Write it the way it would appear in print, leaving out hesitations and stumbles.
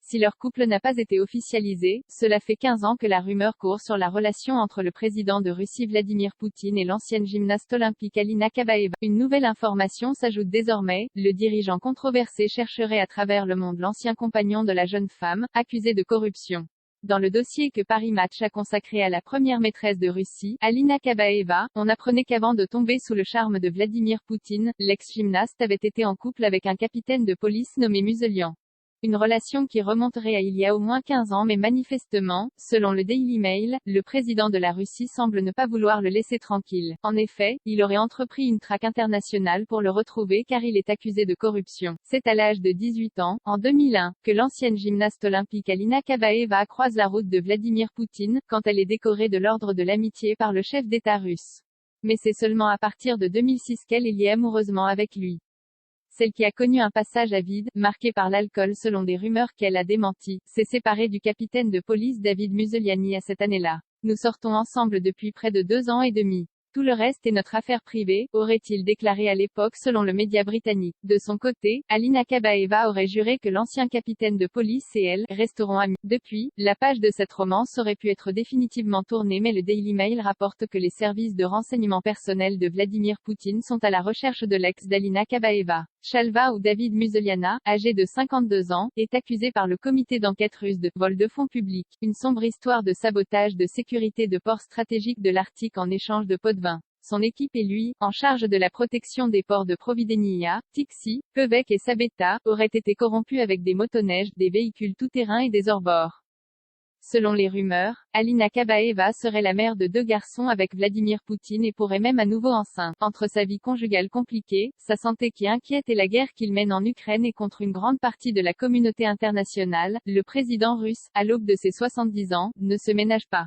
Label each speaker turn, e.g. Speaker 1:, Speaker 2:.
Speaker 1: Si leur couple n'a pas été officialisé, cela fait 15 ans que la rumeur court sur la relation entre le président de Russie Vladimir Poutine et l'ancienne gymnaste olympique Alina Kabaeva. Une nouvelle information s'ajoute désormais, le dirigeant controversé chercherait à travers le monde l'ancien compagnon de la jeune femme, accusé de corruption. Dans le dossier que Paris Match a consacré à la première maîtresse de Russie, Alina Kabaeva, on apprenait qu'avant de tomber sous le charme de Vladimir Poutine, l'ex-gymnaste avait été en couple avec un capitaine de police nommé Muselyan. Une relation qui remonterait à il y a au moins 15 ans mais manifestement, selon le Daily Mail, le président de la Russie semble ne pas vouloir le laisser tranquille. En effet, il aurait entrepris une traque internationale pour le retrouver car il est accusé de corruption. C'est à l'âge de 18 ans, en 2001, que l'ancienne gymnaste olympique Alina Kabaeva croise la route de Vladimir Poutine, quand elle est décorée de l'ordre de l'amitié par le chef d'État russe. Mais c'est seulement à partir de 2006 qu'elle est liée amoureusement avec lui. Celle qui a connu un passage à vide, marqué par l'alcool selon des rumeurs qu'elle a démenties, s'est séparée du capitaine de police David Museliani à cette année-là. Nous sortons ensemble depuis près de 2 ans et demi. Tout le reste est notre affaire privée, aurait-il déclaré à l'époque selon le média britannique. De son côté, Alina Kabaeva aurait juré que l'ancien capitaine de police et elle resteront amis. Depuis, la page de cette romance aurait pu être définitivement tournée mais le Daily Mail rapporte que les services de renseignement personnel de Vladimir Poutine sont à la recherche de l'ex d'Alina Kabaeva. Shalva ou David Museliana, âgé de 52 ans, est accusé par le comité d'enquête russe de vol de fonds publics, une sombre histoire de sabotage de sécurité de ports stratégiques de l'Arctique en échange de pots de vin. Son équipe et lui, en charge de la protection des ports de Providenia, Tixi, Pevek et Sabeta, auraient été corrompus avec des motoneiges, des véhicules tout-terrain et des hors-bords. Selon les rumeurs, Alina Kabaeva serait la mère de 2 garçons avec Vladimir Poutine et pourrait même à nouveau enceinte. Entre sa vie conjugale compliquée, sa santé qui inquiète et la guerre qu'il mène en Ukraine et contre une grande partie de la communauté internationale, le président russe, à l'aube de ses 70 ans, ne se ménage pas.